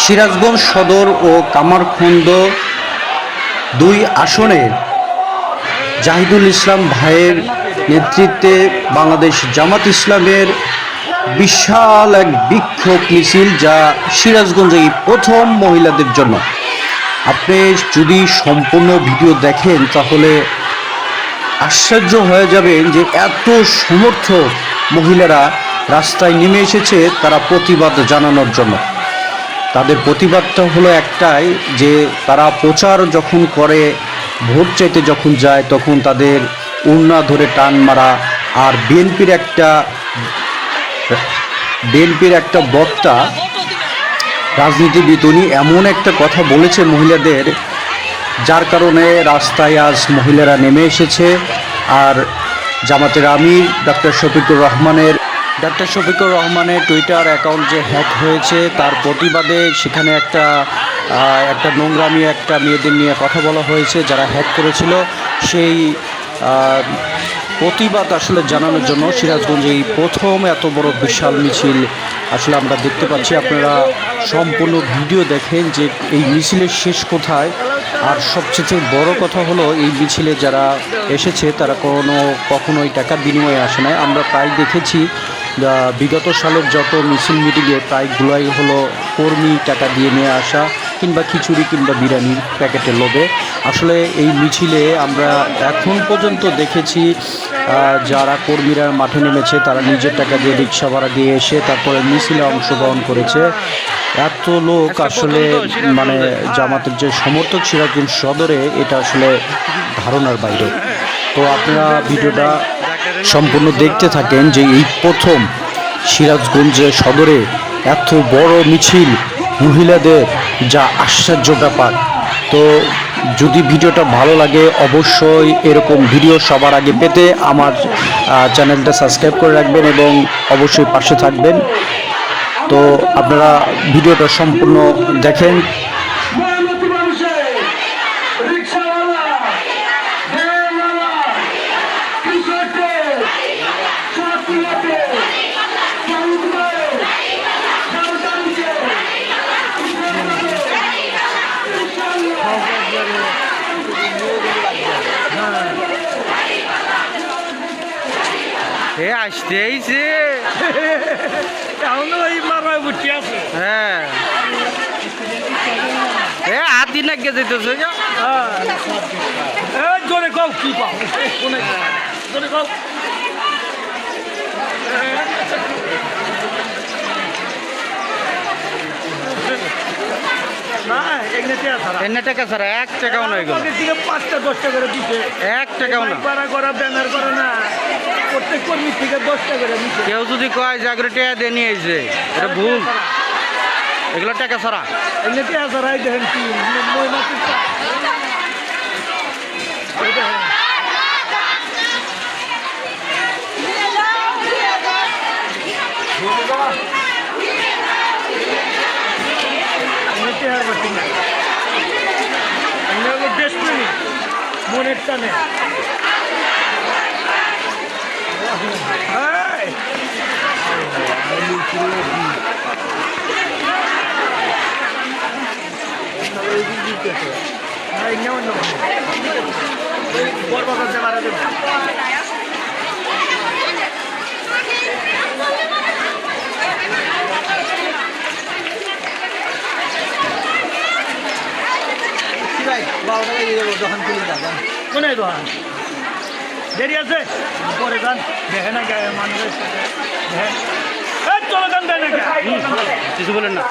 সিরাজগঞ্জ সদর ও কামারখন্দ দুই আসনের জাহিদুল ইসলাম ভাইয়ের নেতৃত্বে বাংলাদেশ জামাত ইসলামের বিশাল এক বিক্ষোভ মিছিল, যা সিরাজগঞ্জে এই প্রথম মহিলাদের জন্য। আপনি যদি সম্পূর্ণ ভিডিও দেখেন তাহলে আশ্চর্য হয়ে যাবেন যে এত সমর্থক মহিলারা রাস্তায় নেমে এসেছে তারা প্রতিবাদ জানানোর জন্য। তাদের প্রতিবাদটা হলো একটাই, যে তারা প্রচার যখন করে, ভোট চাইতে যখন যায়, তখন তাদের উন্না ধরে টান মারা। আর বিএনপির একটা বক্তা রাজনীতিবিদ, উনি এমন একটা কথা বলেছে মহিলাদের, যার কারণে রাস্তায় আজ মহিলারা নেমে এসেছে। আর জামাতের আমির ডক্টর শফিকুর রহমানের টুইটার অ্যাকাউন্ট যে হ্যাক হয়েছে, তার প্রতিবাদে সেখানে একটা নোংরামি একটা মেয়েদের নিয়ে কথা বলা হয়েছে যারা হ্যাক করেছিল। সেই প্রতিবাদ আসলে জানানোর জন্য সিরাজগঞ্জে এই প্রথম এত বড় বিশাল মিছিল আসলে আমরা দেখতে পাচ্ছি। আপনারা সম্পূর্ণ ভিডিও দেখেন যে এই মিছিলের শেষ কোথায়। আর সবচেয়ে বড় কথা হলো, এই মিছিলে যারা এসেছে তারা কখনোই টাকার বিনিময়ে আসে না। আমরা প্রায় দেখেছি বিগত সালের যত মিছিল মিটিংয়ে প্রায়গুলাই হলো কর্মী টাকা দিয়ে নিয়ে আসা, কিংবা খিচুড়ি কিংবা বিরিয়ানির প্যাকেটের লোভে। আসলে এই মিছিলে আমরা এখন পর্যন্ত দেখেছি যারা কর্মীরা মাঠে নেমেছে তারা নিজের টাকা দিয়ে রিক্সা ভাড়া দিয়ে এসে তারপরে মিছিলে অংশগ্রহণ করেছে। এত লোক আসলে জামাতের যে সমর্থক সিরাজগঞ্জ সদরে, এটা আসলে ধারণার বাইরে। তো আপনারা ভিডিওটা সম্পূর্ণ দেখতে থাকেন যে এই প্রথম সিরাজগঞ্জে সদরে এত বড় মিছিল মহিলাদের, যা আশ্চর্য ব্যাপার। তো যদি ভিডিওটা ভালো লাগে অবশ্যই এরকম ভিডিও সবার আগে পেতে আমার চ্যানেলটা সাবস্ক্রাইব করে রাখবেন এবং অবশ্যই পাশে থাকবেন। তো আপনারা ভিডিওটা সম্পূর্ণ দেখেন। আসতেইছে হ্যাঁ, হাত দিন আগে যেতেছে জোরে কও কি পাও, জোরে কও। এনে টাকা ছাড়া 1 টাকাও নয়, 5টা 10টা করে দিতে 1 টাকাও না, করা ব্যানার করে না, প্রত্যেক কর্মী থেকে 10টা করে দিতে। কেউ যদি কয় জাগরে টাকা দিয়ে নিয়ে এসে, এটা ভুল। এগুলো টাকা ছাড়া, এনে টাকা ছাড়াই দেখেন কি মনের টানে দোকান খুলে যাবেন, কোন দোকান দেরি আছে পরে যান, দেখে না মানুষের চলো যান, দেয় না কিছু বলেন না।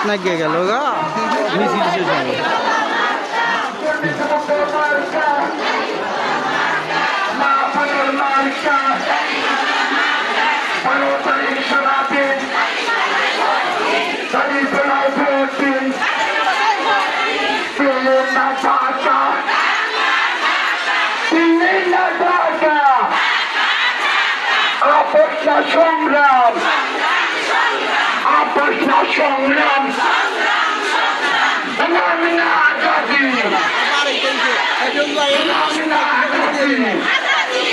নাকি গেল গা মিছিল শেষ হবে। সংগ্রাম আপসনা সংগ্রাম নামিনা আজাদি নামিনা আজাদি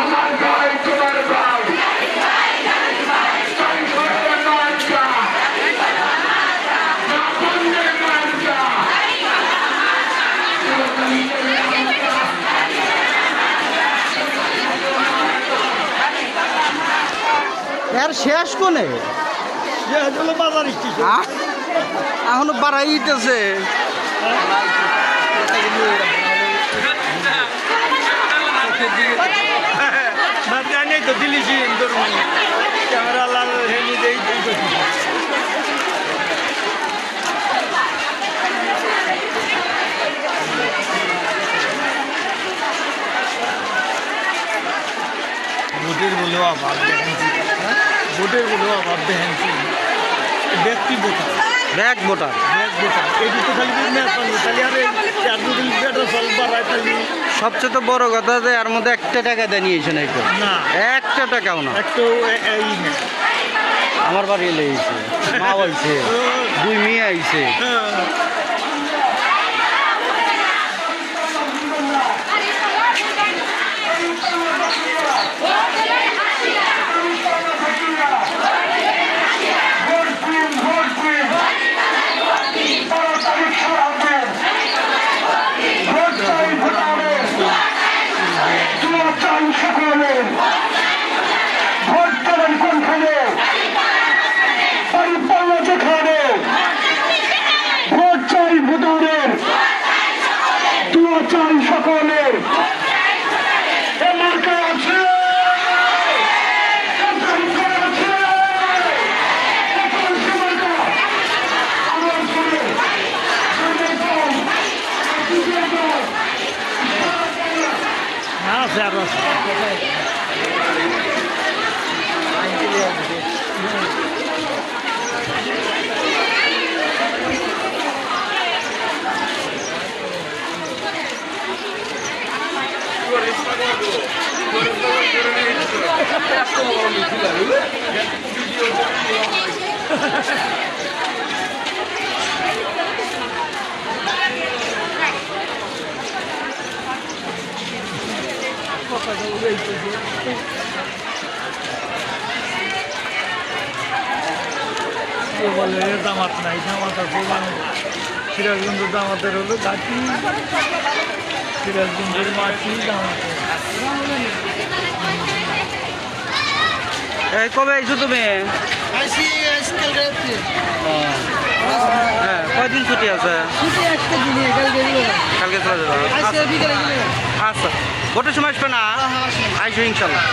আমার ভাই তোমার ভাই এর শেষ কোনে বাজার এখনো বাড়াইতেছে। জানি তো দিলিছি ক্যামেরা লাল হেনি দেই ভোটের বলেও আবার দেখেছি ভোটের বলেও আবার দেখেছি ব্যক্তি voter bag voter bag voter এই দুটো খালি খালি আর চার দুদিন পেটে চলবার খালি সবচেয়ে তো বড় কথা যে এর মধ্যে একটা টাকা দেয় নিয়েছে না একটু না একটা টাকাও না। একটু এই না আমার বাড়ি এলে আইছে মা আইছে 2 মেয়ে আইছে। সকলের বলে দামাত নাই দামাত আছে সিরাজগঞ্জ দামাতের হলো ঘাটি সিরাজগঞ্জের মাটি দামাত এই কবে আইছো তুমি? হ্যাঁ কয়দিন ছুটি আছে? কালকে চলে যাবো। আচ্ছা ভোটের সময় আসবে না? আইসো ইনশাল্লাহ।